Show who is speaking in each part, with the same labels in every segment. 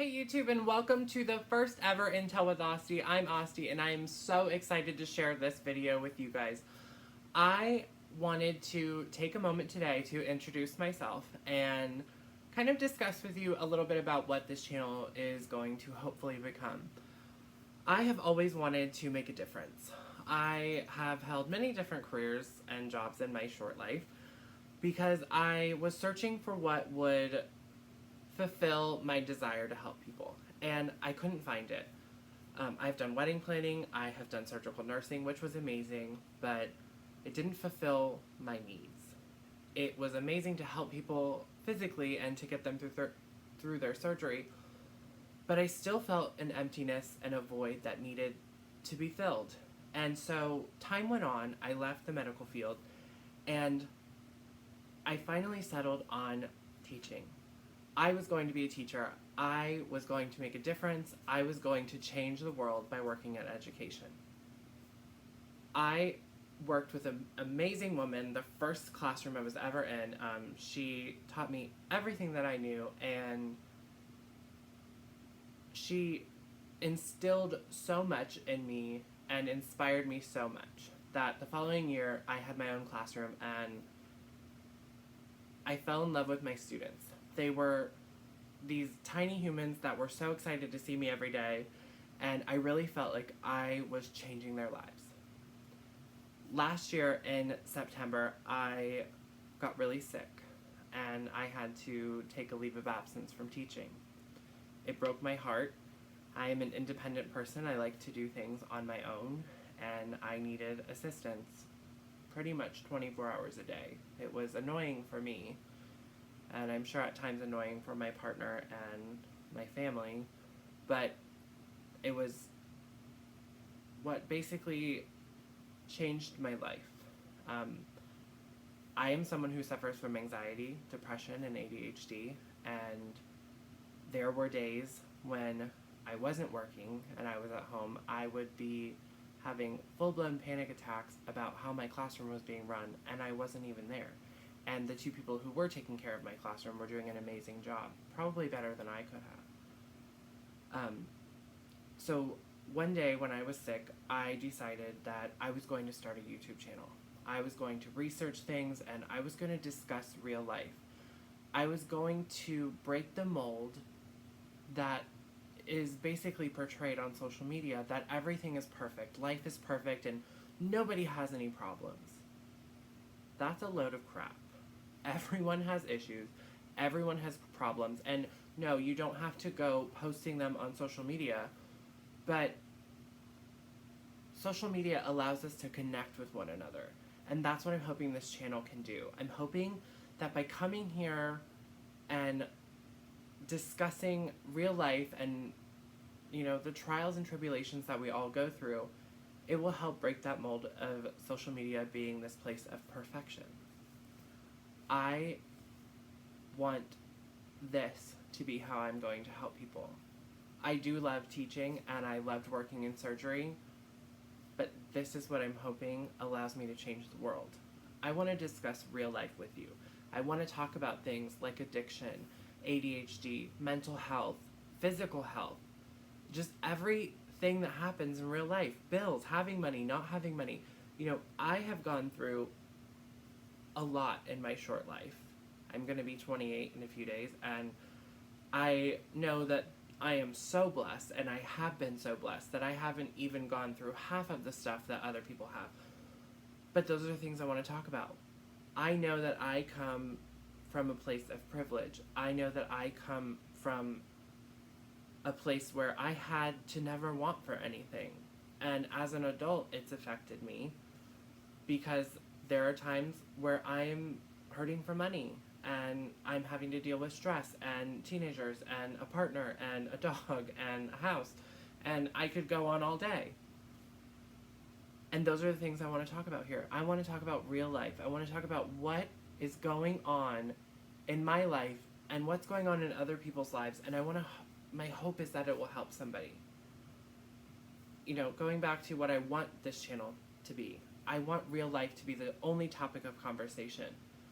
Speaker 1: Hey YouTube, and welcome to the first ever Intel with Austy. I'm Austy and I am so excited to share this video with you guys. I wanted to take a moment today to introduce myself and kind of discuss with you a little bit about what this channel is going to hopefully become. I have always wanted to make a difference. I have held many different careers and jobs in my short life because I was searching for what would fulfill my desire to help people, and I couldn't find it. I've done wedding planning, I have done surgical nursing, which was amazing, but it didn't fulfill my needs. It was amazing to help people physically and to get them through their surgery, but I still felt an emptiness and a void that needed to be filled. And so time went on, I left the medical field, and I finally settled on teaching. I was going to be a teacher. I was going to make a difference. I was going to change the world by working in education. I worked with an amazing woman, the first classroom I was ever in. She taught me everything that I knew, and she instilled so much in me and inspired me so much that the following year I had my own classroom and I fell in love with my students. They were these tiny humans that were so excited to see me every day, and I really felt like I was changing their lives. Last year in September, I got really sick, and I had to take a leave of absence from teaching. It broke my heart. I am an independent person. I like to do things on my own, and I needed assistance pretty much 24 hours a day. It was annoying for me, and I'm sure at times annoying for my partner and my family, but it was what basically changed my life. I am someone who suffers from anxiety, depression, and ADHD, and there were days when I wasn't working and I was at home, I would be having full-blown panic attacks about how my classroom was being run, and I wasn't even there. And the two people who were taking care of my classroom were doing an amazing job, probably better than I could have. So one day when I was sick, I decided that I was going to start a YouTube channel. I was going to research things, and I was going to discuss real life. I was going to break the mold that is basically portrayed on social media, that everything is perfect, life is perfect, and nobody has any problems. That's a load of crap. Everyone has issues, everyone has problems, and no, you don't have to go posting them on social media, but social media allows us to connect with one another, and that's what I'm hoping this channel can do. I'm hoping that by coming here and discussing real life and, you know, the trials and tribulations that we all go through, it will help break that mold of social media being this place of perfection. I want this to be how I'm going to help people. I do love teaching, and I loved working in surgery, but this is what I'm hoping allows me to change the world. I want to discuss real life with you. I want to talk about things like addiction, ADHD, mental health, physical health, just everything that happens in real life. Bills, having money, not having money. You know, I have gone through a lot in my short life. I'm going to be 28 in a few days, and I know that I am so blessed, and I have been so blessed, that I haven't even gone through half of the stuff that other people have. But those are the things I want to talk about. I know that I come from a place of privilege. I know that I come from a place where I had to never want for anything. And as an adult, it's affected me because there are times where I'm hurting for money, and I'm having to deal with stress and teenagers and a partner and a dog and a house, and I could go on all day. And those are the things I want to talk about here. I want to talk about real life. I want to talk about what is going on in my life and what's going on in other people's lives, and my hope is that it will help somebody. You know, going back to what I want this channel to be, I want real life to be the only topic of conversation.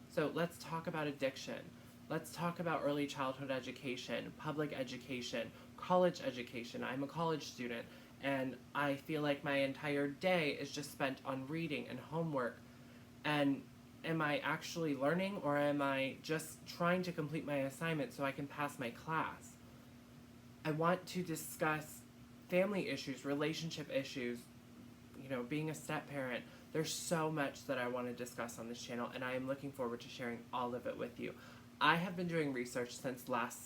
Speaker 1: So let's talk about addiction. Let's talk about early childhood education, public education, college education. I'm a college student, and I feel like my entire day is just spent on reading and homework. And am I actually learning, or am I just trying to complete my assignment so I can pass my class? I want to discuss family issues, relationship issues, being a step parent. There's so much that I want to discuss on this channel, and I am looking forward to sharing all of it with you. I have been doing research since last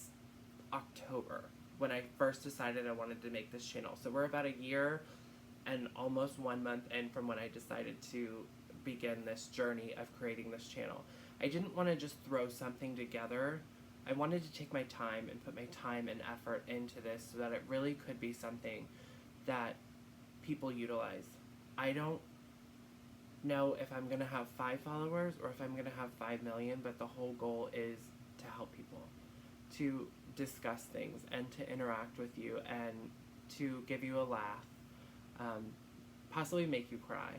Speaker 1: October, when I first decided I wanted to make this channel. So we're about a year and almost 1 month in from when I decided to begin this journey of creating this channel. I didn't want to just throw something together. I wanted to take my time and put my time and effort into this so that it really could be something that people utilize. I don't know if I'm going to have 5 followers or if I'm going to have 5 million, but the whole goal is to help people, to discuss things and to interact with you and to give you a laugh, possibly make you cry,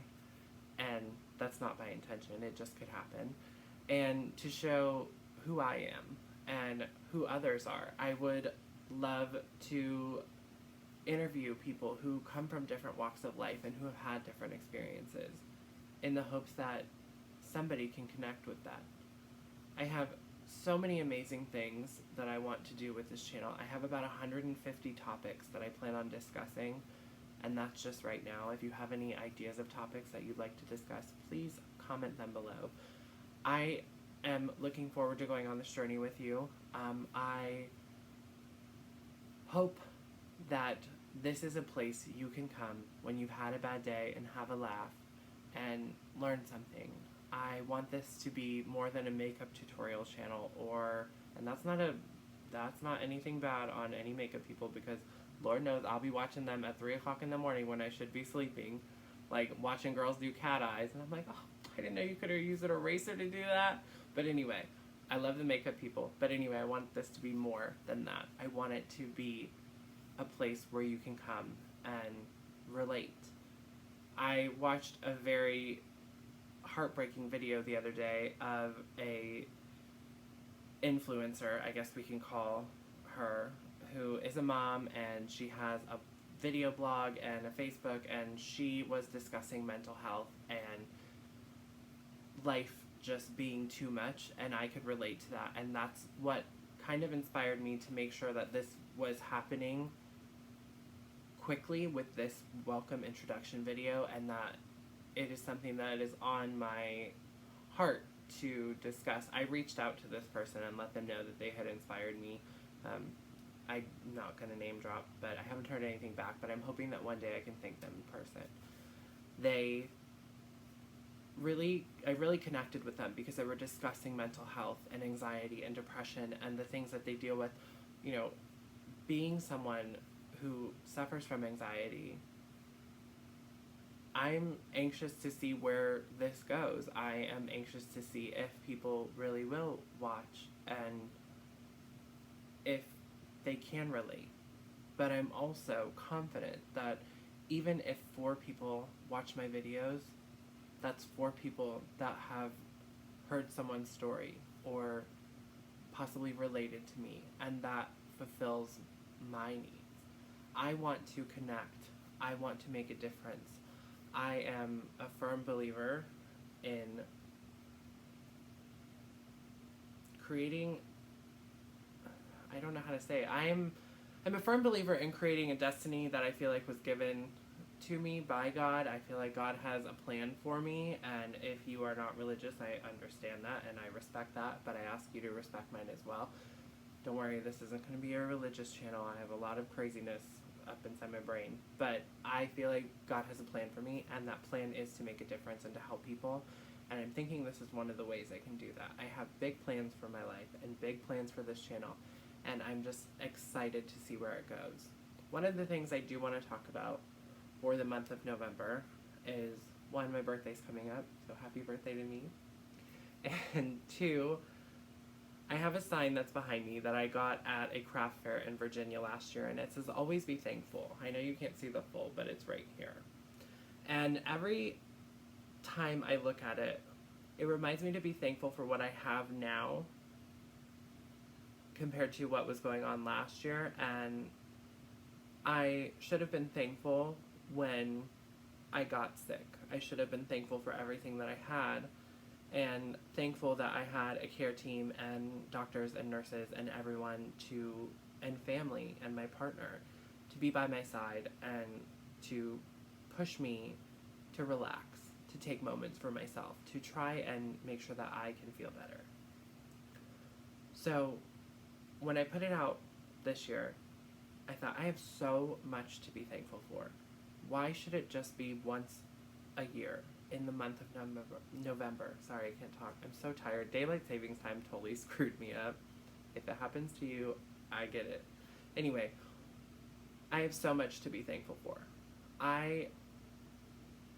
Speaker 1: and that's not my intention, it just could happen, and to show who I am and who others are. I would love to interview people who come from different walks of life and who have had different experiences, in the hopes that somebody can connect with that. I have so many amazing things that I want to do with this channel. I have about 150 topics that I plan on discussing, and that's just right now. If you have any ideas of topics that you'd like to discuss, please comment them below. I am looking forward to going on this journey with you. I hope that this is a place you can come when you've had a bad day and have a laugh and learn something. I want this to be more than a makeup tutorial channel, and that's not anything bad on any makeup people, because Lord knows I'll be watching them at 3 o'clock in the morning when I should be sleeping, like watching girls do cat eyes, and I'm like, oh, I didn't know you could have used an eraser to do that. But anyway, I love the makeup people, but anyway, I want this to be more than that. I want it to be a place where you can come and relate. I watched a very heartbreaking video the other day of a influencer, I guess we can call her, who is a mom, and she has a video blog and a Facebook, and she was discussing mental health and life just being too much, and I could relate to that, and that's what kind of inspired me to make sure that this was happening quickly with this welcome introduction video, and that it is something that is on my heart to discuss. I reached out to this person and let them know that they had inspired me. I'm not going to name drop, but I haven't heard anything back, but I'm hoping that one day I can thank them in person. I really connected with them because they were discussing mental health and anxiety and depression and the things that they deal with. Being someone who suffers from anxiety, I'm anxious to see where this goes. I am anxious to see if people really will watch and if they can relate. But I'm also confident that even if 4 people watch my videos, that's 4 people that have heard someone's story or possibly related to me, and that fulfills my needs. I want to connect. I want to make a difference. I am a firm believer in creating, I don't know how to say it. I'm a firm believer in creating a destiny that I feel like was given to me by God. I feel like God has a plan for me, and if you are not religious, I understand that and I respect that, but I ask you to respect mine as well. Don't worry, this isn't going to be a religious channel. I have a lot of craziness up inside my brain, but I feel like God has a plan for me, and that plan is to make a difference and to help people, and I'm thinking this is one of the ways I can do that. I have big plans for my life and big plans for this channel, and I'm just excited to see where it goes. One of the things I do want to talk about for the month of November is, 1, my birthday's coming up, so happy birthday to me, and 2, I have a sign that's behind me that I got at a craft fair in Virginia last year, and it says, "Always be thankful." I know you can't see the full, but it's right here. And every time I look at it, it reminds me to be thankful for what I have now compared to what was going on last year, and I should have been thankful when I got sick. I should have been thankful for everything that I had, and thankful that I had a care team and doctors and nurses and everyone and family and my partner to be by my side and to push me to relax, to take moments for myself, to try and make sure that I can feel better. So when I put it out this year, I thought I have so much to be thankful for. Why should it just be once a year in the month of November? Sorry, I can't talk. I'm so tired. Daylight savings time totally screwed me up. If it happens to you, I get it. Anyway, I have so much to be thankful for. I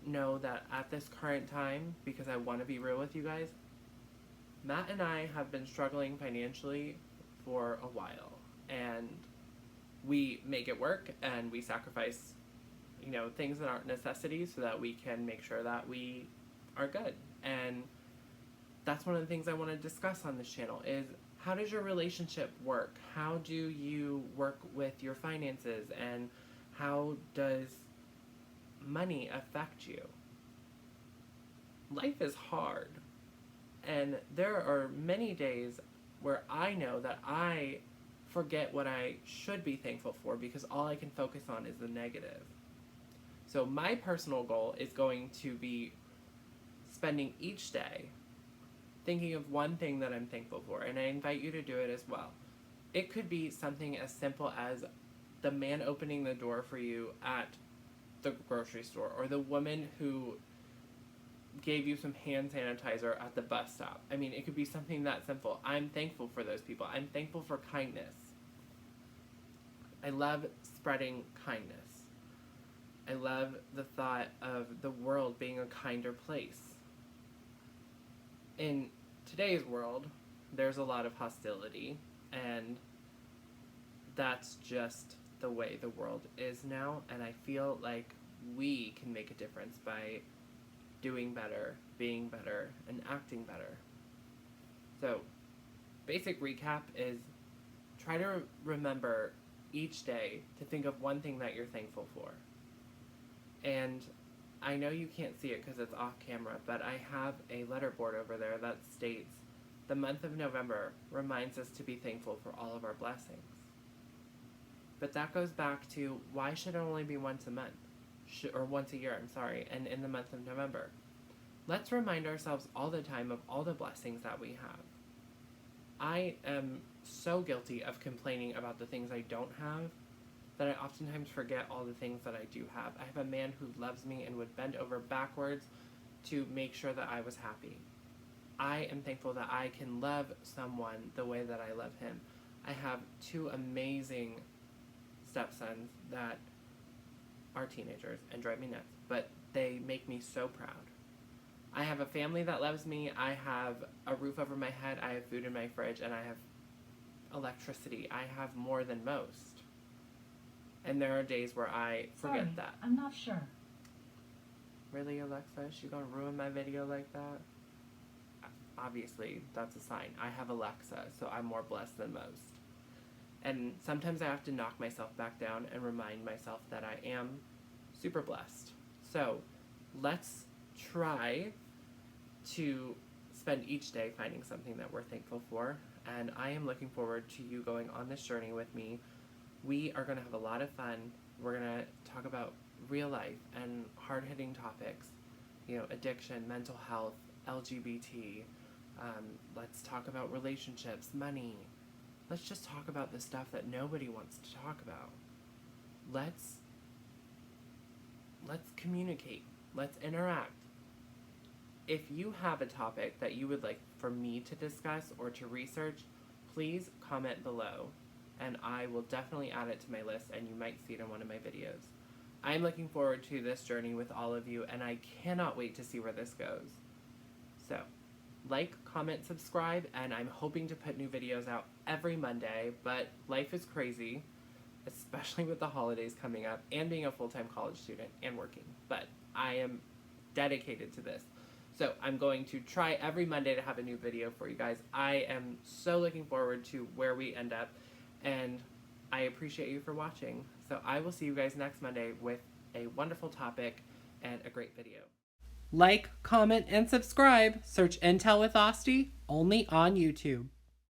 Speaker 1: know that at this current time, because I want to be real with you guys, Matt and I have been struggling financially for a while, and we make it work, and we sacrifice, things that aren't necessities so that we can make sure that we are good. And that's one of the things I want to discuss on this channel is, how does your relationship work? How do you work with your finances? And how does money affect you? Life is hard. And there are many days where I know that I forget what I should be thankful for because all I can focus on is the negative. So my personal goal is going to be spending each day thinking of one thing that I'm thankful for, and I invite you to do it as well. It could be something as simple as the man opening the door for you at the grocery store, or the woman who gave you some hand sanitizer at the bus stop. I mean, it could be something that simple. I'm thankful for those people. I'm thankful for kindness. I love spreading kindness. I love the thought of the world being a kinder place. In today's world, there's a lot of hostility, and that's just the way the world is now, and I feel like we can make a difference by doing better, being better, and acting better. So, basic recap is try to remember each day to think of one thing that you're thankful for. And I know you can't see it because it's off camera, but I have a letterboard over there that states the month of November reminds us to be thankful for all of our blessings. But that goes back to, why should it only be once a month? Or once a year, and in the month of November. Let's remind ourselves all the time of all the blessings that we have. I am so guilty of complaining about the things I don't have that I oftentimes forget all the things that I do have. I have a man who loves me and would bend over backwards to make sure that I was happy. I am thankful that I can love someone the way that I love him. I have 2 amazing stepsons that are teenagers and drive me nuts, but they make me so proud. I have a family that loves me. I have a roof over my head. I have food in my fridge, and I have electricity. I have more than most. And there are days where I forget that.
Speaker 2: I'm not sure.
Speaker 1: Really, Alexa? She gonna ruin my video like that? Obviously, that's a sign. I have Alexa, so I'm more blessed than most. And sometimes I have to knock myself back down and remind myself that I am super blessed. So, let's try to spend each day finding something that we're thankful for. And I am looking forward to you going on this journey with me. We are going to have a lot of fun. We're going to talk about real life and hard-hitting topics. Addiction, mental health, LGBT. Let's talk about relationships, money. Let's just talk about the stuff that nobody wants to talk about. Let's communicate. Let's interact. If you have a topic that you would like for me to discuss or to research, please comment below, and I will definitely add it to my list, and you might see it in one of my videos. I'm looking forward to this journey with all of you, and I cannot wait to see where this goes. So, like, comment, subscribe, and I'm hoping to put new videos out every Monday, but life is crazy, especially with the holidays coming up, and being a full-time college student and working. But I am dedicated to this. So I'm going to try every Monday to have a new video for you guys. I am so looking forward to where we end up, and I appreciate you for watching. So I will see you guys next Monday with a wonderful topic and a great video. Like, comment, and subscribe. Search Intel with Austy only on YouTube.